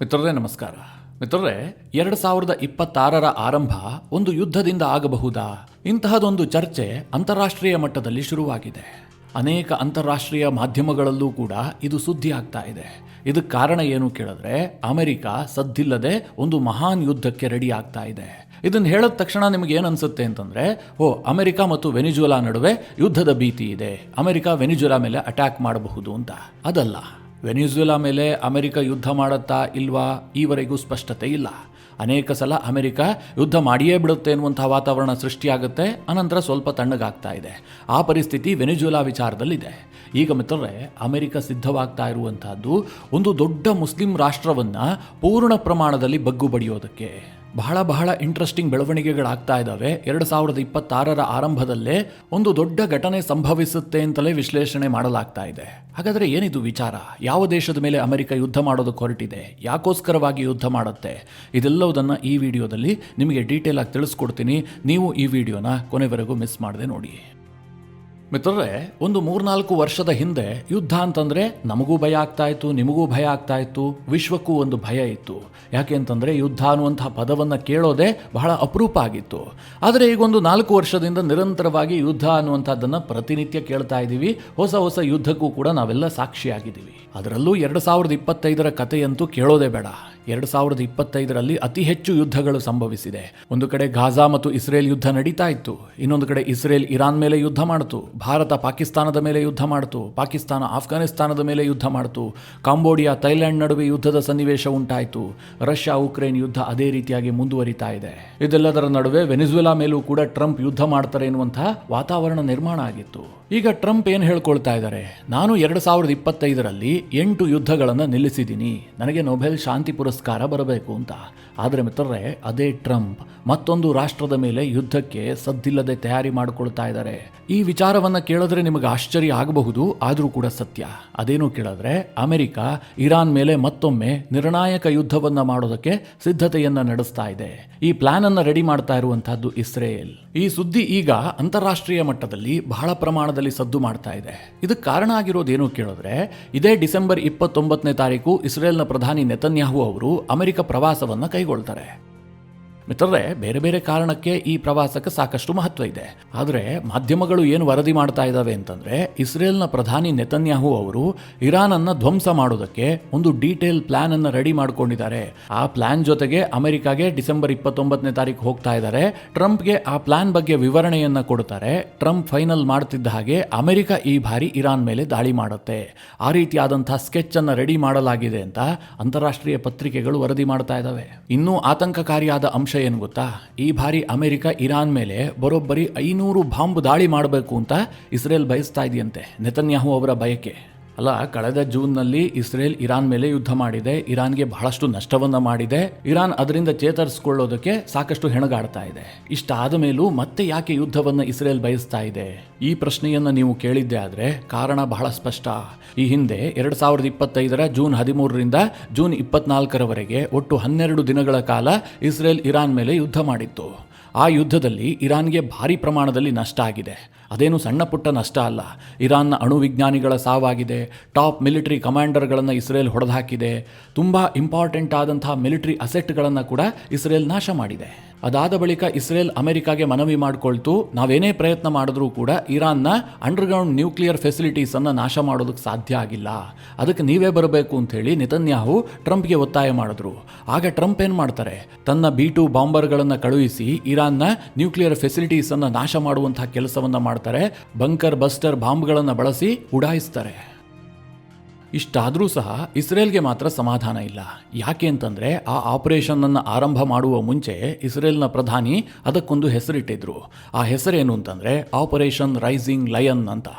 ಮಿತ್ರರೇ ನಮಸ್ಕಾರ. ಮಿತ್ರರೇ, 2026ರ ಆರಂಭ ಒಂದು ಯುದ್ಧದಿಂದ ಆಗಬಹುದಾ? ಇಂತಹದೊಂದು ಚರ್ಚೆ ಅಂತಾರಾಷ್ಟ್ರೀಯ ಮಟ್ಟದಲ್ಲಿ ಶುರುವಾಗಿದೆ. ಅನೇಕ ಅಂತಾರಾಷ್ಟ್ರೀಯ ಮಾಧ್ಯಮಗಳಲ್ಲೂ ಕೂಡ ಇದು ಸುದ್ದಿ ಆಗ್ತಾ ಇದೆ. ಇದಕ್ಕೆ ಕಾರಣ ಏನು ಕೇಳಿದ್ರೆ, ಅಮೆರಿಕ ಸದ್ದಿಲ್ಲದೆ ಒಂದು ಮಹಾನ್ ಯುದ್ಧಕ್ಕೆ ರೆಡಿ ಆಗ್ತಾ ಇದೆ. ಇದನ್ನು ಹೇಳಿದ ತಕ್ಷಣ ನಿಮಗೆ ಏನು ಅನ್ಸುತ್ತೆ ಅಂತಂದ್ರೆ, ಅಮೆರಿಕ ಮತ್ತು ವೆನಿಜುವೆಲಾ ನಡುವೆ ಯುದ್ಧದ ಭೀತಿ ಇದೆ, ಅಮೆರಿಕ ವೆನಿಜುವೆಲಾ ಮೇಲೆ ಅಟ್ಯಾಕ್ ಮಾಡಬಹುದು ಅಂತ. ಅದಲ್ಲ, ವೆನಿಜುವೆಲಾ ಮೇಲೆ ಅಮೆರಿಕ ಯುದ್ಧ ಮಾಡುತ್ತಾ ಇಲ್ವಾ ಈವರೆಗೂ ಸ್ಪಷ್ಟತೆ ಇಲ್ಲ. ಅನೇಕ ಸಲ ಅಮೆರಿಕ ಯುದ್ಧ ಮಾಡಿಯೇ ಬಿಡುತ್ತೆ ಎನ್ನುವಂಥ ವಾತಾವರಣ ಸೃಷ್ಟಿಯಾಗುತ್ತೆ, ಅನಂತರ ಸ್ವಲ್ಪ ತಣ್ಣಗಾಗ್ತಾ ಇದೆ. ಆ ಪರಿಸ್ಥಿತಿ ವೆನಿಜುವೆಲಾ ವಿಚಾರದಲ್ಲಿದೆ. ಈಗ ಮಿತ್ರರೇ, ಅಮೆರಿಕ ಸಿದ್ಧವಾಗ್ತಾ ಇರುವಂತಹದ್ದು ಒಂದು ದೊಡ್ಡ ಮುಸ್ಲಿಂ ರಾಷ್ಟ್ರವನ್ನು ಪೂರ್ಣ ಪ್ರಮಾಣದಲ್ಲಿ ಬಗ್ಗು ಬಡಿಯೋದಕ್ಕೆ. ಬಹಳ ಇಂಟ್ರೆಸ್ಟಿಂಗ್ ಬೆಳವಣಿಗೆಗಳಾಗ್ತಾ ಇದ್ದಾವೆ. 2026ರ ಆರಂಭದಲ್ಲೇ ಒಂದು ದೊಡ್ಡ ಘಟನೆ ಸಂಭವಿಸುತ್ತೆ ಅಂತಲೇ ವಿಶ್ಲೇಷಣೆ ಮಾಡಲಾಗ್ತಾ ಇದೆ. ಹಾಗಾದರೆ ಏನಿದು ವಿಚಾರ? ಯಾವ ದೇಶದ ಮೇಲೆ ಅಮೆರಿಕ ಯುದ್ಧ ಮಾಡೋದಕ್ಕೆ ಹೊರಟಿದೆ? ಯಾಕೋಸ್ಕರವಾಗಿ ಯುದ್ಧ ಮಾಡುತ್ತೆ? ಇದೆಲ್ಲವುದನ್ನು ಈ ವಿಡಿಯೋದಲ್ಲಿ ನಿಮಗೆ ಡೀಟೇಲ್ ಆಗಿ ತಿಳಿಸ್ಕೊಡ್ತೀನಿ. ನೀವು ಈ ವಿಡಿಯೋನ ಕೊನೆವರೆಗೂ ಮಿಸ್ ಮಾಡದೆ ನೋಡಿ. ಮಿತ್ರರೇ, ಒಂದು 3-4 ವರ್ಷದ ಹಿಂದೆ ಯುದ್ಧ ಅಂತಂದರೆ ನಮಗೂ ಭಯ ಆಗ್ತಾ ಇತ್ತು, ನಿಮಗೂ ಭಯ ಆಗ್ತಾ ಇತ್ತು, ವಿಶ್ವಕ್ಕೂ ಒಂದು ಭಯ ಇತ್ತು. ಯಾಕೆ ಅಂತಂದರೆ ಯುದ್ಧ ಅನ್ನುವಂಥ ಪದವನ್ನು ಕೇಳೋದೇ ಬಹಳ ಅಪರೂಪ ಆಗಿತ್ತು. ಆದರೆ ಈಗೊಂದು 4 ವರ್ಷದಿಂದ ನಿರಂತರವಾಗಿ ಯುದ್ಧ ಅನ್ನುವಂಥದ್ದನ್ನು ಪ್ರತಿನಿತ್ಯ ಕೇಳ್ತಾ ಇದ್ದೀವಿ. ಹೊಸ ಯುದ್ಧಕ್ಕೂ ಕೂಡ ನಾವೆಲ್ಲ ಸಾಕ್ಷಿಯಾಗಿದ್ದೀವಿ. ಅದರಲ್ಲೂ 2025ರ ಕಥೆಯಂತೂ ಕೇಳೋದೇ ಬೇಡ. 2025ರಲ್ಲಿ ಅತಿ ಹೆಚ್ಚು ಯುದ್ಧಗಳು ಸಂಭವಿಸಿದೆ. ಒಂದು ಕಡೆ ಗಾಜಾ ಮತ್ತು ಇಸ್ರೇಲ್ ಯುದ್ಧ ನಡೀತಾ ಇತ್ತು, ಇನ್ನೊಂದು ಕಡೆ ಇಸ್ರೇಲ್ ಇರಾನ್ ಮೇಲೆ ಯುದ್ಧ ಮಾಡಿತು, ಭಾರತ ಪಾಕಿಸ್ತಾನದ ಮೇಲೆ ಯುದ್ಧ ಮಾಡಿತು, ಪಾಕಿಸ್ತಾನ ಆಫ್ಘಾನಿಸ್ತಾನದ ಮೇಲೆ ಯುದ್ಧ ಮಾಡಿತು, ಕಾಂಬೋಡಿಯಾ ಥೈಲ್ಯಾಂಡ್ ನಡುವೆ ಯುದ್ಧದ ಸನ್ನಿವೇಶ ಉಂಟಾಯಿತು, ರಷ್ಯಾ ಉಕ್ರೇನ್ ಯುದ್ಧ ಅದೇ ರೀತಿಯಾಗಿ ಮುಂದುವರಿತಾ ಇದೆ. ಇದೆಲ್ಲದರ ನಡುವೆ ವೆನಿಜುವೆಲಾ ಮೇಲೂ ಕೂಡ ಟ್ರಂಪ್ ಯುದ್ಧ ಮಾಡ್ತಾರೆ ಎನ್ನುವಂತಹ ವಾತಾವರಣ ನಿರ್ಮಾಣ ಆಗಿತ್ತು. ಈಗ ಟ್ರಂಪ್ ಏನು ಹೇಳ್ಕೊಳ್ತಾ ಇದ್ದಾರೆ? ನಾನು 2025ರಲ್ಲಿ 8 ಯುದ್ಧಗಳನ್ನು ನಿಲ್ಲಿಸಿದ್ದೀನಿ, ನನಗೆ ನೊಬೆಲ್ ಶಾಂತಿ ಪುರಸ್ಕಾರ ಬರಬೇಕು ಅಂತ. ಆದರೆ ಮಿತ್ರರೇ, ಅದೇ ಟ್ರಂಪ್ ಮತ್ತೊಂದು ರಾಷ್ಟ್ರದ ಮೇಲೆ ಯುದ್ಧಕ್ಕೆ ಸದ್ದಿಲ್ಲದೆ ತಯಾರಿ ಮಾಡಿಕೊಳ್ತಾ ಇದ್ದಾರೆ. ಈ ವಿಚಾರವನ್ನು ಕೇಳಿದ್ರೆ ನಿಮಗೆ ಆಶ್ಚರ್ಯ ಆಗಬಹುದು, ಆದರೂ ಕೂಡ ಸತ್ಯ. ಅದೇನು ಕೇಳಿದ್ರೆ, ಅಮೆರಿಕ ಇರಾನ್ ಮೇಲೆ ಮತ್ತೊಮ್ಮೆ ನಿರ್ಣಾಯಕ ಯುದ್ಧವನ್ನ ಮಾಡೋದಕ್ಕೆ ಸಿದ್ಧತೆಯನ್ನ ನಡೆಸ್ತಾ ಇದೆ. ಈ ಪ್ಲಾನ್ ಅನ್ನ ರೆಡಿ ಮಾಡ್ತಾ ಇರುವಂತಹದ್ದು ಇಸ್ರೇಲ್. ಈ ಸುದ್ದಿ ಈಗ ಅಂತಾರಾಷ್ಟ್ರೀಯ ಮಟ್ಟದಲ್ಲಿ ಬಹಳ ಪ್ರಮಾಣದಲ್ಲಿ ಸದ್ದು ಮಾಡ್ತಾ ಇದೆ. ಇದಕ್ಕೆ ಕಾರಣ ಆಗಿರೋದೇನು ಕೇಳಿದ್ರೆ, ಇದೇ ಡಿಸೆಂಬರ್ 29ನೇ ತಾರೀಕು ಇಸ್ರೇಲ್ನ ಪ್ರಧಾನಿ ನೆತನ್ಯಾಹು ಅವರು ಅಮೆರಿಕ ಪ್ರವಾಸವನ್ನು ಕೈಗೊಳ್ತಾರೆ. ಮಿತ್ರರೇ, ಬೇರೆ ಬೇರೆ ಕಾರಣಕ್ಕೆ ಈ ಪ್ರವಾಸಕ್ಕೆ ಸಾಕಷ್ಟು ಮಹತ್ವ ಇದೆ. ಆದರೆ ಮಾಧ್ಯಮಗಳು ಏನು ವರದಿ ಮಾಡ್ತಾ ಇದ್ದಾವೆ ಅಂತಂದ್ರೆ, ಇಸ್ರೇಲ್ನ ಪ್ರಧಾನಿ ನೆತನ್ಯಾಹು ಅವರು ಇರಾನ್ ಅನ್ನ ಧ್ವಂಸ ಮಾಡೋದಕ್ಕೆ ಒಂದು ಡೀಟೇಲ್ ಪ್ಲಾನ್ ಅನ್ನ ರೆಡಿ ಮಾಡ್ಕೊಂಡಿದ್ದಾರೆ. ಆ ಪ್ಲಾನ್ ಜೊತೆಗೆ ಅಮೆರಿಕಾಗೆ ಡಿಸೆಂಬರ್ 29ನೇ ತಾರೀಕು ಹೋಗ್ತಾ ಇದ್ದಾರೆ. ಟ್ರಂಪ್ಗೆ ಆ ಪ್ಲಾನ್ ಬಗ್ಗೆ ವಿವರಣೆಯನ್ನ ಕೊಡ್ತಾರೆ. ಟ್ರಂಪ್ ಫೈನಲ್ ಮಾಡ್ತಿದ್ದ ಹಾಗೆ ಅಮೆರಿಕ ಈ ಬಾರಿ ಇರಾನ್ ಮೇಲೆ ದಾಳಿ ಮಾಡುತ್ತೆ, ಆ ರೀತಿಯಾದಂತಹ ಸ್ಕೆಚ್ ಅನ್ನ ರೆಡಿ ಮಾಡಲಾಗಿದೆ ಅಂತ ಅಂತಾರಾಷ್ಟ್ರೀಯ ಪತ್ರಿಕೆಗಳು ವರದಿ ಮಾಡ್ತಾ ಇದ್ದಾವೆ. ಇನ್ನೂ ಆತಂಕಕಾರಿಯಾದ ಅಂಶ ಏನು ಗೊತ್ತಾ? ಈ ಬಾರಿ ಅಮೆರಿಕ ಇರಾನ್ ಮೇಲೆ ಬರೋಬ್ಬರಿ 500 ಬಾಂಬ್ ದಾಳಿ ಮಾಡಬೇಕು ಅಂತ ಇಸ್ರೇಲ್ ಬಯಸ್ತಾ ಇದೆಯಂತೆ. ನೆತನ್ಯಾಹು ಅವರ ಬಯಕೆ ಅಲ್ಲ. ಕಳೆದ ಜೂನ್ನಲ್ಲಿ ಇಸ್ರೇಲ್ ಇರಾನ್ ಮೇಲೆ ಯುದ್ಧ ಮಾಡಿದೆ, ಇರಾನ್ಗೆ ಬಹಳಷ್ಟು ನಷ್ಟವನ್ನ ಮಾಡಿದೆ. ಇರಾನ್ ಅದರಿಂದ ಚೇತರಿಸಿಕೊಳ್ಳೋದಕ್ಕೆ ಸಾಕಷ್ಟು ಹೆಣಗಾಡ್ತಾ ಇದೆ. ಇಷ್ಟಾದ ಮೇಲೂ ಮತ್ತೆ ಯಾಕೆ ಯುದ್ಧವನ್ನು ಇಸ್ರೇಲ್ ಬಯಸ್ತಾ ಇದೆ? ಈ ಪ್ರಶ್ನೆಯನ್ನ ನೀವು ಕೇಳಿದ್ದೆ ಆದ್ರೆ ಕಾರಣ ಬಹಳ ಸ್ಪಷ್ಟ. ಈ ಹಿಂದೆ 2025ರ ಜೂನ್ 13ರಿಂದ ಜೂನ್ 24ರವರೆಗೆ ಒಟ್ಟು 12 ದಿನಗಳ ಕಾಲ ಇಸ್ರೇಲ್ ಇರಾನ್ ಮೇಲೆ ಯುದ್ಧ ಮಾಡಿತ್ತು. ಆ ಯುದ್ಧದಲ್ಲಿ ಇರಾನ್ಗೆ ಭಾರಿ ಪ್ರಮಾಣದಲ್ಲಿ ನಷ್ಟ ಆಗಿದೆ. ಅದೇನು ಸಣ್ಣ ಪುಟ್ಟ ನಷ್ಟ ಅಲ್ಲ. ಇರಾನ್ನ ಅಣುವಿಜ್ಞಾನಿಗಳ ಸಾವಾಗಿದೆ, ಟಾಪ್ ಮಿಲಿಟರಿ ಕಮಾಂಡರ್ಗಳನ್ನು ಇಸ್ರೇಲ್ ಹೊಡೆದುಹಾಕಿದೆ, ತುಂಬ ಇಂಪಾರ್ಟೆಂಟ್ ಆದಂತಹ ಮಿಲಿಟರಿ ಅಸೆಟ್ಗಳನ್ನು ಕೂಡ ಇಸ್ರೇಲ್ ನಾಶ ಮಾಡಿದೆ. ಅದಾದ ಬಳಿಕ ಇಸ್ರೇಲ್ ಅಮೆರಿಕಾಗೆ ಮನವಿ ಮಾಡಿಕೊಳ್ತು, ನಾವೇನೇ ಪ್ರಯತ್ನ ಮಾಡಿದ್ರೂ ಕೂಡ ಇರಾನ್ನ ಅಂಡರ್ಗ್ರೌಂಡ್ ನ್ಯೂಕ್ಲಿಯರ್ ಫೆಸಿಲಿಟೀಸ್ ಅನ್ನು ನಾಶ ಮಾಡೋದಕ್ಕೆ ಸಾಧ್ಯ ಆಗಿಲ್ಲ, ಅದಕ್ಕೆ ನೀವೇ ಬರಬೇಕು ಅಂತ ಹೇಳಿ ನೆತನ್ಯಾಹು ಟ್ರಂಪ್ಗೆ ಒತ್ತಾಯ ಮಾಡಿದ್ರು. ಆಗ ಟ್ರಂಪ್ ಏನು ಮಾಡ್ತಾರೆ? ತನ್ನ B-2 ಬಾಂಬರ್ಗಳನ್ನು ಕಳುಹಿಸಿ ಇರಾನ್ನ ನ್ಯೂಕ್ಲಿಯರ್ ಫೆಸಿಲಿಟೀಸ್ ಅನ್ನು ನಾಶ ಮಾಡುವಂತಹ ಕೆಲಸವನ್ನ ಮಾಡ್ತಾರೆ. ಬಂಕರ್ ಬಸ್ಟರ್ ಬಾಂಬ್ಗಳನ್ನು ಬಳಸಿ ಉಡಾಯಿಸ್ತಾರೆ. ಇಷ್ಟಾದರೂ ಸಹ ಇಸ್ರೇಲ್ಗೆ ಮಾತ್ರ ಸಮಾಧಾನ ಇಲ್ಲ. ಯಾಕೆ ಅಂತಂದರೆ, ಆ ಆಪರೇಷನ್ ಅನ್ನು ಆರಂಭ ಮಾಡುವ ಮುಂಚೆ ಇಸ್ರೇಲ್ನ ಪ್ರಧಾನಿ ಅದಕ್ಕೊಂದು ಹೆಸರಿಟ್ಟಿದ್ರು. ಆ ಹೆಸರೇನು ಅಂತಂದರೆ ಆಪರೇಷನ್ ರೈಸಿಂಗ್ ಲಯನ್ ಅಂತ.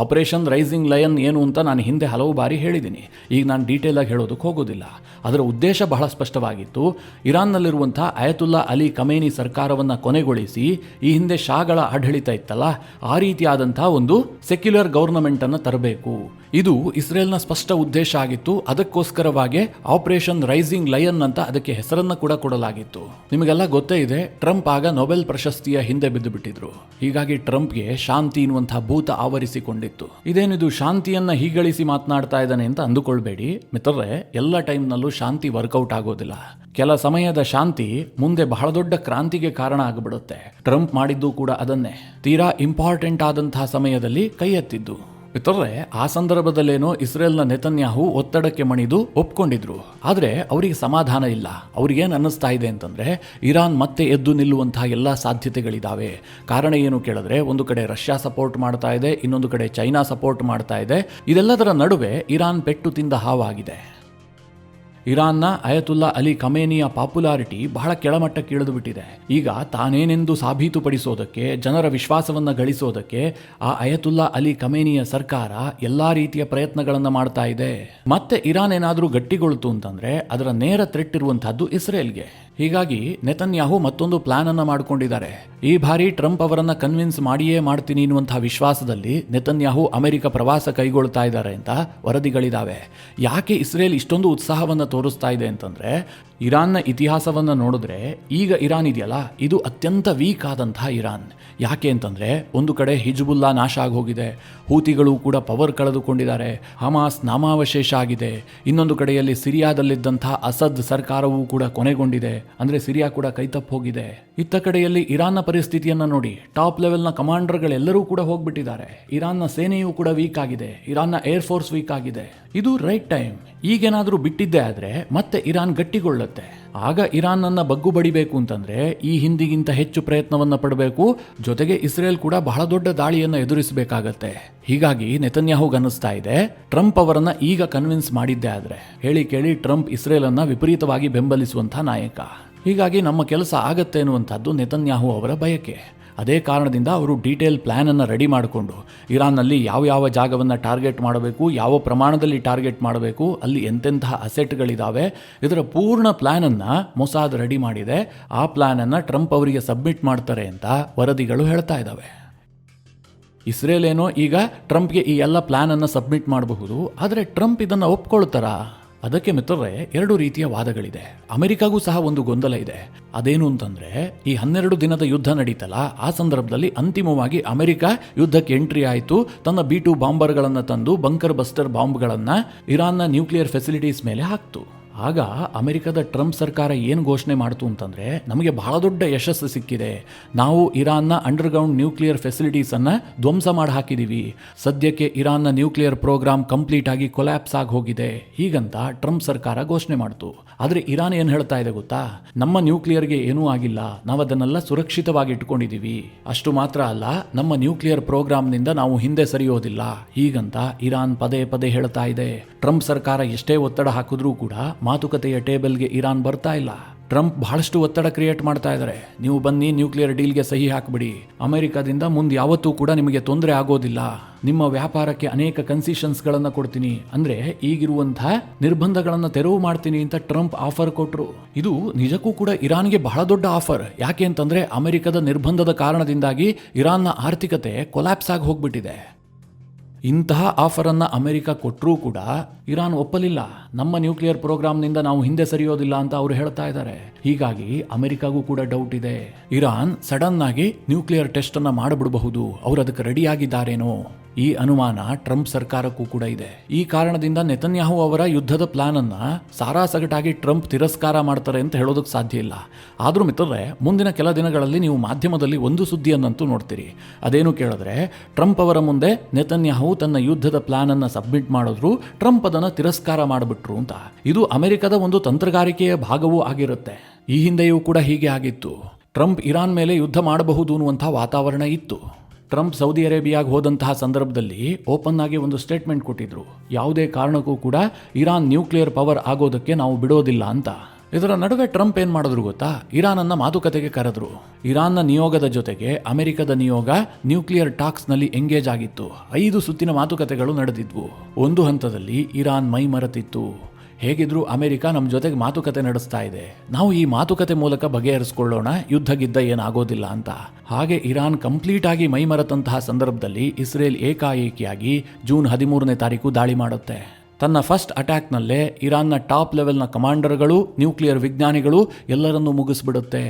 ಆಪರೇಷನ್ ರೈಸಿಂಗ್ ಲಯನ್ ಏನು ಅಂತ ನಾನು ಹಿಂದೆ ಹಲವು ಬಾರಿ ಹೇಳಿದ್ದೀನಿ. ಈಗ ನಾನು ಡೀಟೇಲಾಗಿ ಹೇಳೋದಕ್ಕೆ ಹೋಗೋದಿಲ್ಲ. ಅದರ ಉದ್ದೇಶ ಬಹಳ ಸ್ಪಷ್ಟವಾಗಿತ್ತು. ಇರಾನ್ನಲ್ಲಿರುವಂಥ ಅಯತುಲ್ಲಾ ಅಲಿ ಖಮೇನಿ ಸರ್ಕಾರವನ್ನು ಕೊನೆಗೊಳಿಸಿ, ಈ ಹಿಂದೆ ಶಾಗಳ ಆಡಳಿತ ಇತ್ತಲ್ಲ, ಆ ರೀತಿಯಾದಂಥ ಒಂದು ಸೆಕ್ಯುಲರ್ ಗವರ್ನಮೆಂಟನ್ನು ತರಬೇಕು. ಇದು ಇಸ್ರೇಲ್ನ ಸ್ಪಷ್ಟ ಉದ್ದೇಶ ಆಗಿತ್ತು. ಅದಕ್ಕೋಸ್ಕರವಾಗಿ ಆಪರೇಷನ್ ರೈಸಿಂಗ್ ಲಯನ್ ಅಂತ ಅದಕ್ಕೆ ಹೆಸರನ್ನು ಕೂಡ ಕೊಡಲಾಗಿತ್ತು. ನಿಮಗೆಲ್ಲ ಗೊತ್ತೇ ಇದೆ, ಟ್ರಂಪ್ ಆಗ ನೊಬೆಲ್ ಪ್ರಶಸ್ತಿಯ ಹಿಂದೆ ಬಿದ್ದು ಬಿಟ್ಟಿದ್ರು. ಹೀಗಾಗಿ ಟ್ರಂಪ್ಗೆ ಶಾಂತಿ ಎನ್ನುವಂತಹ ಭೂತ ಆವರಿಸಿಕೊಂಡಿತ್ತು. ಕಾಣಿಸಿಕೊಂಡಿತ್ತು. ಇದೇನಿದು ಶಾಂತಿಯನ್ನ ಹೀಗಳಿಸಿ ಮಾತನಾಡ್ತಾ ಇದ್ದಾನೆ ಅಂತ ಅಂದುಕೊಳ್ಬೇಡಿ ಮಿತ್ರರೇ, ಎಲ್ಲ ಟೈಮ್ನಲ್ಲೂ ಶಾಂತಿ ವರ್ಕೌಟ್ ಆಗೋದಿಲ್ಲ. ಕೆಲ ಸಮಯದ ಶಾಂತಿ ಮುಂದೆ ಬಹಳ ದೊಡ್ಡ ಕ್ರಾಂತಿಗೆ ಕಾರಣ ಆಗಿಬಿಡುತ್ತೆ. ಟ್ರಂಪ್ ಮಾಡಿದ್ದು ಕೂಡ ಅದನ್ನೇ. ತೀರಾ ಇಂಪಾರ್ಟೆಂಟ್ ಆದಂತಹ ಸಮಯದಲ್ಲಿ ಕೈ ಎತ್ತಿದ್ದು. ಮಿತ್ರರೇ, ಆ ಸಂದರ್ಭದಲ್ಲೇನೋ ಇಸ್ರೇಲ್ನ ನೆತನ್ಯಾಹು ಒತ್ತಡಕ್ಕೆ ಮಣಿದು ಒಪ್ಕೊಂಡಿದ್ರು. ಆದರೆ ಅವರಿಗೆ ಸಮಾಧಾನ ಇಲ್ಲ. ಅವ್ರಿಗೇನು ಅನ್ನಿಸ್ತಾ ಇದೆ ಅಂತಂದ್ರೆ ಇರಾನ್ ಮತ್ತೆ ಎದ್ದು ನಿಲ್ಲುವಂತಹ ಎಲ್ಲ ಸಾಧ್ಯತೆಗಳಿದಾವೆ. ಕಾರಣ ಏನು ಕೇಳಿದ್ರೆ, ಒಂದು ಕಡೆ ರಷ್ಯಾ ಸಪೋರ್ಟ್ ಮಾಡ್ತಾ ಇದೆ, ಇನ್ನೊಂದು ಕಡೆ ಚೈನಾ ಸಪೋರ್ಟ್ ಮಾಡ್ತಾ ಇದೆ. ಇದೆಲ್ಲದರ ನಡುವೆ ಇರಾನ್ ಪೆಟ್ಟು ತಿಂದ ಹಾವಾಗಿದೆ. ಇರಾನ್ನ ಅಯತುಲ್ಲಾ ಅಲಿ ಖಮೇನಿಯ ಪಾಪ್ಯುಲಾರಿಟಿ ಬಹಳ ಕೆಳಮಟ್ಟಕ್ಕೆ ಇಳಿದು ಬಿಟ್ಟಿದೆ. ಈಗ ತಾನೇನೆಂದು ಸಾಬೀತುಪಡಿಸೋದಕ್ಕೆ, ಜನರ ವಿಶ್ವಾಸವನ್ನು ಗಳಿಸೋದಕ್ಕೆ ಆ ಅಯತುಲ್ಲಾ ಅಲಿ ಖಮೇನಿಯ ಸರ್ಕಾರ ಎಲ್ಲಾ ರೀತಿಯ ಪ್ರಯತ್ನಗಳನ್ನು ಮಾಡ್ತಾ ಇದೆ. ಮತ್ತೆ ಇರಾನ್ ಏನಾದರೂ ಗಟ್ಟಿಗೊಳ್ತು ಅಂತಂದ್ರೆ ಅದರ ನೇರ ಥ್ರೆಟ್ ಇರುವಂತಹದ್ದು ಇಸ್ರೇಲ್ಗೆ. ಹೀಗಾಗಿ ನೆತನ್ಯಾಹು ಮತ್ತೊಂದು ಪ್ಲಾನ್ ಅನ್ನ ಮಾಡಿಕೊಂಡಿದ್ದಾರೆ. ಈ ಬಾರಿ ಟ್ರಂಪ್ ಅವರನ್ನ ಕನ್ವಿನ್ಸ್ ಮಾಡಿಯೇ ಮಾಡ್ತೀನಿ ಎನ್ನುವಂತಹ ವಿಶ್ವಾಸದಲ್ಲಿ ನೆತನ್ಯಾಹು ಅಮೆರಿಕ ಪ್ರವಾಸ ಕೈಗೊಳ್ತಾ ಇದ್ದಾರೆ ಅಂತ ವರದಿಗಳಿದಾವೆ. ಯಾಕೆ ಇಸ್ರೇಲ್ ಇಷ್ಟೊಂದು ಉತ್ಸಾಹವನ್ನು ತೋರಿಸ್ತಾ ಇದೆ ಅಂತಂದ್ರೆ, ಇರಾನ್ನ ಇತಿಹಾಸವನ್ನು ನೋಡಿದ್ರೆ ಈಗ ಇರಾನ್ ಇದೆಯಲ್ಲ, ಇದು ಅತ್ಯಂತ ವೀಕ್ ಆದಂತಹ ಇರಾನ್. ಯಾಕೆ ಅಂತಂದ್ರೆ, ಒಂದು ಕಡೆ ಹಿಜ್ಬುಲ್ಲಾ ನಾಶ ಆಗೋಗಿದೆ, ಹೂತಿಗಳು ಕೂಡ ಪವರ್ ಕಳೆದುಕೊಂಡಿದ್ದಾರೆ, ಹಮಾಸ್ ನಾಮಾವಶೇಷ ಆಗಿದೆ. ಇನ್ನೊಂದು ಕಡೆಯಲ್ಲಿ ಸಿರಿಯಾದಲ್ಲಿದ್ದಂತಹ ಅಸದ್ ಸರ್ಕಾರವೂ ಕೂಡ ಕೊನೆಗೊಂಡಿದೆ, ಅಂದ್ರೆ ಸಿರಿಯಾ ಕೂಡ ಕೈತಪ್ಪು ಹೋಗಿದೆ. ಇತ್ತ ಕಡೆಯಲ್ಲಿ ಇರಾನ್ನ ಪರಿಸ್ಥಿತಿಯನ್ನ ನೋಡಿ, ಟಾಪ್ ಲೆವೆಲ್ನ ಕಮಾಂಡರ್ಗಳೆಲ್ಲರೂ ಕೂಡ ಹೋಗ್ಬಿಟ್ಟಿದ್ದಾರೆ. ಇರಾನ್ನ ಸೇನೆಯೂ ಕೂಡ ವೀಕ್ ಆಗಿದೆ, ಇರಾನ್ನ ಏರ್ ಫೋರ್ಸ್ ವೀಕ್ ಆಗಿದೆ. ಇದು ರೈಟ್ ಟೈಮ್. ಈಗೇನಾದರೂ ಬಿಟ್ಟಿದ್ದೆ ಆದ್ರೆ ಮತ್ತೆ ಇರಾನ್ ಗಟ್ಟಿಗೊಳ್ಳುತ್ತೆ. ಆಗ ಇರಾನ್ ಅನ್ನ ಬಗ್ಗು ಬಡಿಬೇಕು ಅಂತಂದ್ರೆ ಈ ಹಿಂದಿಗಿಂತ ಹೆಚ್ಚು ಪ್ರಯತ್ನವನ್ನ ಪಡಬೇಕು. ಜೊತೆಗೆ ಇಸ್ರೇಲ್ ಕೂಡ ಬಹಳ ದೊಡ್ಡ ದಾಳಿಯನ್ನ ಎದುರಿಸಬೇಕಾಗತ್ತೆ. ಹೀಗಾಗಿ ನೆತನ್ಯಾಹುಗೆ ಅನ್ನಿಸ್ತಾ ಇದೆ, ಟ್ರಂಪ್ ಅವರನ್ನ ಈಗ ಕನ್ವಿನ್ಸ್ ಮಾಡಿದ್ದೆ ಆದ್ರೆ ಹೇಳಿ ಕೇಳಿ ಟ್ರಂಪ್ ಇಸ್ರೇಲ್ ಅನ್ನ ವಿಪರೀತವಾಗಿ ಬೆಂಬಲಿಸುವಂತಹ ನಾಯಕ. ಹೀಗಾಗಿ ನಮ್ಮ ಕೆಲಸ ಆಗತ್ತೆ ಅನ್ನುವಂಥದ್ದು ನೆತನ್ಯಾಹು ಅವರ ಬಯಕೆ. ಅದೇ ಕಾರಣದಿಂದ ಅವರು ಡೀಟೇಲ್ ಪ್ಲಾನ್ ಅನ್ನು ರೆಡಿ ಮಾಡಿಕೊಂಡು ಇರಾನ್ನಲ್ಲಿ ಯಾವ ಜಾಗವನ್ನು ಟಾರ್ಗೆಟ್ ಮಾಡಬೇಕು, ಯಾವ ಪ್ರಮಾಣದಲ್ಲಿ ಟಾರ್ಗೆಟ್ ಮಾಡಬೇಕು, ಅಲ್ಲಿ ಎಂತೆಂತಹ ಅಸೆಟ್ಗಳಿದ್ದಾವೆ, ಇದರ ಪೂರ್ಣ ಪ್ಲಾನನ್ನು ಮೊಸಾದ್ ರೆಡಿ ಮಾಡಿದೆ. ಆ ಪ್ಲಾನನ್ನು ಟ್ರಂಪ್ ಅವರಿಗೆ ಸಬ್ಮಿಟ್ ಮಾಡ್ತಾರೆ ಅಂತ ವರದಿಗಳು ಹೇಳ್ತಾ ಇದ್ದಾವೆ. ಇಸ್ರೇಲ್ ಏನೋ ಈಗ ಟ್ರಂಪ್ಗೆ ಈ ಎಲ್ಲ ಪ್ಲಾನನ್ನು ಸಬ್ಮಿಟ್ ಮಾಡಬಹುದು, ಆದರೆ ಟ್ರಂಪ್ ಇದನ್ನು ಒಪ್ಕೊಳ್ತಾರಾ? ಅದಕ್ಕೆ ಮಿತ್ರರೇ, ಎರಡು ರೀತಿಯ ವಾದಗಳಿದೆ. ಅಮೆರಿಕಾಗೂ ಸಹ ಒಂದು ಗೊಂದಲ ಇದೆ. ಅದೇನು ಅಂತಂದ್ರೆ, ಈ 12 ದಿನದ ಯುದ್ಧ ನಡೀತಲ್ಲ, ಆ ಸಂದರ್ಭದಲ್ಲಿ ಅಂತಿಮವಾಗಿ ಅಮೆರಿಕ ಯುದ್ಧಕ್ಕೆ ಎಂಟ್ರಿ ಆಯಿತು. ತನ್ನ B-2 ಬಾಂಬರ್ಗಳನ್ನು ತಂದು ಬಂಕರ್ ಬಸ್ಟರ್ ಬಾಂಬ್ಗಳನ್ನು ಇರಾನ್ನ ನ್ಯೂಕ್ಲಿಯರ್ ಫೆಸಿಲಿಟೀಸ್ ಮೇಲೆ ಹಾಕ್ತು. ಆಗ ಅಮೆರಿಕದ ಟ್ರಂಪ್ ಸರ್ಕಾರ ಏನು ಘೋಷಣೆ ಮಾಡ್ತು ಅಂತಂದ್ರೆ, ನಮಗೆ ಬಹಳ ದೊಡ್ಡ ಯಶಸ್ಸು ಸಿಕ್ಕಿದೆ, ನಾವು ಇರಾನ್ನ ಅಂಡರ್ಗ್ರೌಂಡ್ ನ್ಯೂಕ್ಲಿಯರ್ ಫೆಸಿಲಿಟೀಸನ್ನು ಧ್ವಂಸ ಮಾಡಿ ಹಾಕಿದ್ದೀವಿ, ಸದ್ಯಕ್ಕೆ ಇರಾನ್ನ ನ್ಯೂಕ್ಲಿಯರ್ ಪ್ರೋಗ್ರಾಮ್ ಕಂಪ್ಲೀಟ್ ಆಗಿ ಕೊಲ್ಯಾಪ್ಸ್ ಆಗಿ ಹೋಗಿದೆ, ಹೀಗಂತ ಟ್ರಂಪ್ ಸರ್ಕಾರ ಘೋಷಣೆ ಮಾಡ್ತು. ಆದರೆ ಇರಾನ್ ಏನು ಹೇಳ್ತಾ ಇದೆ ಗೊತ್ತಾ, ನಮ್ಮ ನ್ಯೂಕ್ಲಿಯರ್ಗೆ ಏನೂ ಆಗಿಲ್ಲ, ನಾವು ಅದನ್ನೆಲ್ಲ ಸುರಕ್ಷಿತವಾಗಿ ಇಟ್ಕೊಂಡಿದ್ದೀವಿ, ಅಷ್ಟು ಮಾತ್ರ ಅಲ್ಲ, ನಮ್ಮ ನ್ಯೂಕ್ಲಿಯರ್ ಪ್ರೋಗ್ರಾಮ್ನಿಂದ ನಾವು ಹಿಂದೆ ಸರಿಯೋದಿಲ್ಲ, ಹೀಗಂತ ಇರಾನ್ ಪದೇ ಪದೇ ಹೇಳ್ತಾ ಇದೆ. ಟ್ರಂಪ್ ಸರ್ಕಾರ ಎಷ್ಟೇ ಒತ್ತಡ ಹಾಕಿದ್ರೂ ಕೂಡ ಮಾತುಕತೆಯ ಟೇಬಲ್ಗೆ ಇರಾನ್ ಬರ್ತಾ ಇಲ್ಲ. ಟ್ರಂಪ್ ಬಹಳಷ್ಟು ಒತ್ತಡ ಕ್ರಿಯೇಟ್ ಮಾಡ್ತಾ ಇದ್ದಾರೆ. ನೀವು ಬನ್ನಿ, ನ್ಯೂಕ್ಲಿಯರ್ ಡೀಲ್ಗೆ ಸಹಿ ಹಾಕ್ಬಿಡಿ, ಅಮೆರಿಕದಿಂದ ಮುಂದೆ ಯಾವತ್ತೂ ಕೂಡ ನಿಮಗೆ ತೊಂದರೆ ಆಗೋದಿಲ್ಲ, ನಿಮ್ಮ ವ್ಯಾಪಾರಕ್ಕೆ ಅನೇಕ ಕನ್ಸಿಷನ್ಸ್ಗಳನ್ನು ಕೊಡ್ತೀನಿ, ಅಂದ್ರೆ ಈಗಿರುವಂತಹ ನಿರ್ಬಂಧಗಳನ್ನು ತೆರವು ಮಾಡ್ತೀನಿ ಅಂತ ಟ್ರಂಪ್ ಆಫರ್ ಕೊಟ್ಟರು. ಇದು ನಿಜಕ್ಕೂ ಕೂಡ ಇರಾನ್ಗೆ ಬಹಳ ದೊಡ್ಡ ಆಫರ್. ಯಾಕೆ ಅಂತಂದ್ರೆ, ಅಮೆರಿಕದ ನಿರ್ಬಂಧದ ಕಾರಣದಿಂದಾಗಿ ಇರಾನ್ನ ಆರ್ಥಿಕತೆ ಕೊಲ್ಯಾಪ್ಸ್ ಆಗಿ ಹೋಗ್ಬಿಟ್ಟಿದೆ. ಇಂತಹ ಆಫರನ್ನು ಅಮೆರಿಕ ಕೊಟ್ಟರೂ ಕೂಡ ಇರಾನ್ ಒಪ್ಪಲಿಲ್ಲ. ನಮ್ಮ ನ್ಯೂಕ್ಲಿಯರ್ ಪ್ರೋಗ್ರಾಮ್ನಿಂದ ನಾವು ಹಿಂದೆ ಸರಿಯೋದಿಲ್ಲ ಅಂತ ಅವರು ಹೇಳ್ತಾ ಇದ್ದಾರೆ. ಹೀಗಾಗಿ ಅಮೆರಿಕಾಗೂ ಕೂಡ ಡೌಟ್ ಇದೆ, ಇರಾನ್ ಸಡನ್ ಆಗಿ ನ್ಯೂಕ್ಲಿಯರ್ ಟೆಸ್ಟ್ ಅನ್ನ ಮಾಡಿಬಿಡಬಹುದು, ಅವರು ಅದಕ್ಕೆ ರೆಡಿ ಆಗಿದ್ದಾರೇನೋ, ಈ ಅನುಮಾನ ಟ್ರಂಪ್ ಸರ್ಕಾರಕ್ಕೂ ಕೂಡ ಇದೆ. ಈ ಕಾರಣದಿಂದ ನೆತನ್ಯಾಹು ಅವರ ಯುದ್ಧದ ಪ್ಲಾನ್ ಅನ್ನ ಸಾರಾಸಗಟಾಗಿ ಟ್ರಂಪ್ ತಿರಸ್ಕಾರ ಮಾಡ್ತಾರೆ ಅಂತ ಹೇಳೋದಕ್ಕೆ ಸಾಧ್ಯ ಇಲ್ಲ. ಆದ್ರೂ ಮಿತ್ರರೇ, ಮುಂದಿನ ಕೆಲ ದಿನಗಳಲ್ಲಿ ನೀವು ಮಾಧ್ಯಮದಲ್ಲಿ ಒಂದು ಸುದ್ದಿಯನ್ನಂತೂ ನೋಡ್ತೀರಿ. ಅದೇನು ಕೇಳಿದ್ರೆ, ಟ್ರಂಪ್ ಅವರ ಮುಂದೆ ನೆತನ್ಯಾಹು ತನ್ನ ಯುದ್ಧದ ಪ್ಲಾನ್ ಅನ್ನ ಸಬ್ಮಿಟ್ ಮಾಡಿದ್ರು, ಟ್ರಂಪ್ ಅದನ್ನ ತಿರಸ್ಕಾರ ಮಾಡಿಬಿಟ್ರು ಅಂತ. ಇದು ಅಮೆರಿಕದ ಒಂದು ತಂತ್ರಗಾರಿಕೆಯ ಭಾಗವೂ ಆಗಿರುತ್ತೆ. ಈ ಹಿಂದೆಯೂ ಕೂಡ ಹೀಗೆ ಆಗಿತ್ತು. ಟ್ರಂಪ್ ಇರಾನ್ ಮೇಲೆ ಯುದ್ಧ ಮಾಡಬಹುದು ಅನ್ನುವಂತಹ ವಾತಾವರಣ ಇತ್ತು. ಟ್ರಂಪ್ ಸೌದಿ ಅರೇಬಿಯಾಗೆ ಹೋದಂತಹ ಸಂದರ್ಭದಲ್ಲಿ ಓಪನ್ ಆಗಿ ಒಂದು ಸ್ಟೇಟ್ಮೆಂಟ್ ಕೊಟ್ಟಿದ್ರು, ಯಾವುದೇ ಕಾರಣಕ್ಕೂ ಕೂಡ ಇರಾನ್ ನ್ಯೂಕ್ಲಿಯರ್ ಪವರ್ ಆಗೋದಕ್ಕೆ ನಾವು ಬಿಡೋದಿಲ್ಲ ಅಂತ. ಇದರ ನಡುವೆ ಟ್ರಂಪ್ ಏನ್ ಮಾಡಿದ್ರು ಗೊತ್ತಾ, ಇರಾನನ್ನ ಮಾತುಕತೆಗೆ ಕರೆದ್ರು. ಇರಾನ್ನ ನಿಯೋಗದ ಜೊತೆಗೆ ಅಮೆರಿಕದ ನಿಯೋಗ ನ್ಯೂಕ್ಲಿಯರ್ ಟಾಕ್ಸ್ ನಲ್ಲಿ ಎಂಗೇಜ್ ಆಗಿತ್ತು. 5 ಸುತ್ತಿನ ಮಾತುಕತೆಗಳು ನಡೆದಿದ್ವು. ಒಂದು ಹಂತದಲ್ಲಿ ಇರಾನ್ ಮೈ ಮರೆತಿತ್ತು. ಹೇಗಿದ್ರು ಅಮೆರಿಕ ನಮ್ಮ ಜೊತೆಗೆ ಮಾತುಕತೆ ನಡೆಸ್ತಾ ಇದೆ, ನಾವು ಈ ಮಾತುಕತೆ ಮೂಲಕ ಬಗೆಹರಿಸಿಕೊಳ್ಳೋಣ, ಯುದ್ಧ ಗಿದ್ದ ಏನಾಗೋದಿಲ್ಲ ಅಂತ. ಹಾಗೆ ಇರಾನ್ ಕಂಪ್ಲೀಟ್ ಆಗಿ ಮೈಮರೆತಂತಹ ಸಂದರ್ಭದಲ್ಲಿ ಇಸ್ರೇಲ್ ಏಕಾಏಕಿಯಾಗಿ ಜೂನ್ 13ನೇ ತಾರೀಕು ದಾಳಿ ಮಾಡುತ್ತೆ. ತನ್ನ ಫಸ್ಟ್ ಅಟ್ಯಾಕ್ನಲ್ಲೇ ಇರಾನ್ನ ಟಾಪ್ ಲೆವೆಲ್ನ ಕಮಾಂಡರ್ಗಳು, ನ್ಯೂಕ್ಲಿಯರ್ ವಿಜ್ಞಾನಿಗಳು ಎಲ್ಲರನ್ನೂ ಮುಗಿಸ್ಬಿಡುತ್ತೆ.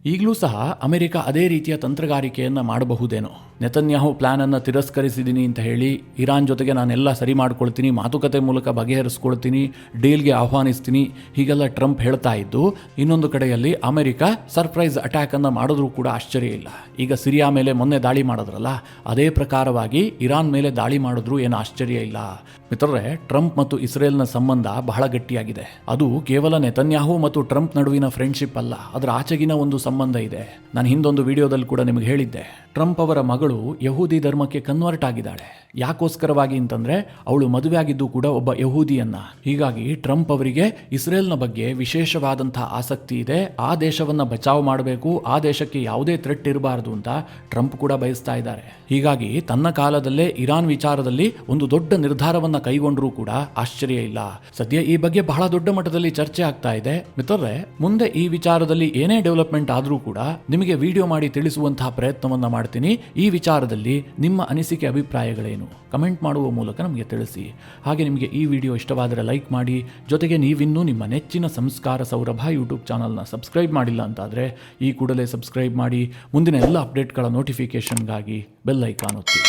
ಈಗಲೂ ಸಹ ಅಮೆರಿಕ ಅದೇ ರೀತಿಯ ತಂತ್ರಗಾರಿಕೆಯನ್ನು ಮಾಡಬಹುದೇನೋ. ನೆತನ್ಯಾಹು ಪ್ಲಾನನ್ನು ತಿರಸ್ಕರಿಸಿದ್ದೀನಿ ಅಂತ ಹೇಳಿ ಇರಾನ್ ಜೊತೆಗೆ ನಾನೆಲ್ಲ ಸರಿ ಮಾಡ್ಕೊಳ್ತೀನಿ, ಮಾತುಕತೆ ಮೂಲಕ ಬಗೆಹರಿಸ್ಕೊಳ್ತೀನಿ, ಡೀಲ್ಗೆ ಆಹ್ವಾನಿಸ್ತೀನಿ ಹೀಗೆಲ್ಲ ಟ್ರಂಪ್ ಹೇಳ್ತಾ ಇದ್ದು, ಇನ್ನೊಂದು ಕಡೆಯಲ್ಲಿ ಅಮೆರಿಕ ಸರ್ಪ್ರೈಸ್ ಅಟ್ಯಾಕನ್ನು ಮಾಡಿದ್ರೂ ಕೂಡ ಆಶ್ಚರ್ಯ ಇಲ್ಲ. ಈಗ ಸಿರಿಯಾ ಮೇಲೆ ಮೊನ್ನೆ ದಾಳಿ ಮಾಡಿದ್ರಲ್ಲ, ಅದೇ ಪ್ರಕಾರವಾಗಿ ಇರಾನ್ ಮೇಲೆ ದಾಳಿ ಮಾಡಿದ್ರೂ ಏನು ಆಶ್ಚರ್ಯ ಇಲ್ಲ. ಮಿತ್ರರೇ, ಟ್ರಂಪ್ ಮತ್ತು ಇಸ್ರೇಲ್ನ ಸಂಬಂಧ ಬಹಳ ಗಟ್ಟಿಯಾಗಿದೆ. ಅದು ಕೇವಲ ನೆತನ್ಯಾಹು ಮತ್ತು ಟ್ರಂಪ್ ನಡುವಿನ ಫ್ರೆಂಡ್ಶಿಪ್ ಅಲ್ಲ, ಅದರ ಆಚೆಗಿನ ಒಂದು ಸಂಬಂಧ ಇದೆ. ನಾನು ಹಿಂದೊಂದು ವಿಡಿಯೋದಲ್ಲಿ ಕೂಡ ನಿಮಗೆ ಹೇಳಿದ್ದೆ, ಟ್ರಂಪ್ ಅವರ ಮಗಳು ಯಹೂದಿ ಧರ್ಮಕ್ಕೆ ಕನ್ವರ್ಟ್ ಆಗಿದ್ದಾಳೆ. ಯಾಕೋಸ್ಕರವಾಗಿ ಅಂತಂದ್ರೆ ಅವಳು ಮದುವೆ ಆಗಿದ್ದು ಕೂಡ ಒಬ್ಬ ಯಹೂದಿಯನ್ನ. ಹೀಗಾಗಿ ಟ್ರಂಪ್ ಅವರಿಗೆ ಇಸ್ರೇಲ್ನ ಬಗ್ಗೆ ವಿಶೇಷವಾದಂತಹ ಆಸಕ್ತಿ ಇದೆ. ಆ ದೇಶವನ್ನ ಬಚಾವ್ ಮಾಡಬೇಕು, ಆ ದೇಶಕ್ಕೆ ಯಾವುದೇ ಥ್ರೆಟ್ ಇರಬಾರದು ಅಂತ ಟ್ರಂಪ್ ಕೂಡ ಬಯಸ್ತಾ ಇದ್ದಾರೆ. ಹೀಗಾಗಿ ತನ್ನ ಕಾಲದಲ್ಲೇ ಇರಾನ್ ವಿಚಾರದಲ್ಲಿ ಒಂದು ದೊಡ್ಡ ನಿರ್ಧಾರವನ್ನ ಕೈಗೊಂಡ್ರೂ ಕೂಡ ಆಶ್ಚರ್ಯ ಇಲ್ಲ. ಸದ್ಯ ಈ ಬಗ್ಗೆ ಬಹಳ ದೊಡ್ಡ ಮಟ್ಟದಲ್ಲಿ ಚರ್ಚೆ ಆಗ್ತಾ ಇದೆ. ಮಿತ್ರರೇ, ಮುಂದೆ ಈ ವಿಚಾರದಲ್ಲಿ ಏನೇ ಡೆವಲಪ್ಮೆಂಟ್ ಆದ್ರೂ ಕೂಡ ನಿಮಗೆ ವಿಡಿಯೋ ಮಾಡಿ ತಿಳಿಸುವಂತಹ ಪ್ರಯತ್ನವನ್ನ ಮಾಡ್ತೀನಿ. ಈ ವಿಚಾರದಲ್ಲಿ ನಿಮ್ಮ ಅನಿಸಿಕೆ ಅಭಿಪ್ರಾಯಗಳೇನು ಕಮೆಂಟ್ ಮಾಡುವ ಮೂಲಕ ನಮಗೆ ತಿಳಿಸಿ. ಹಾಗೆ ನಿಮಗೆ ಈ ವಿಡಿಯೋ ಇಷ್ಟವಾದರೆ ಲೈಕ್ ಮಾಡಿ. ಜೊತೆಗೆ ನೀವಿನ್ನೂ ನಿಮ್ಮ ನೆಚ್ಚಿನ ಸಂಸ್ಕಾರ ಸೌರಭ ಯೂಟ್ಯೂಬ್ ಚಾನಲ್ನ ಸಬ್ಸ್ಕ್ರೈಬ್ ಮಾಡಿಲ್ಲ ಅಂತಾದರೆ ಈ ಕೂಡಲೇ ಸಬ್ಸ್ಕ್ರೈಬ್ ಮಾಡಿ. ಮುಂದಿನ ಎಲ್ಲ ಅಪ್ಡೇಟ್ಗಳ ನೋಟಿಫಿಕೇಷನ್ಗಾಗಿ ಬೆಲ್ ಐಕಾನ್ ಒತ್ತಿ.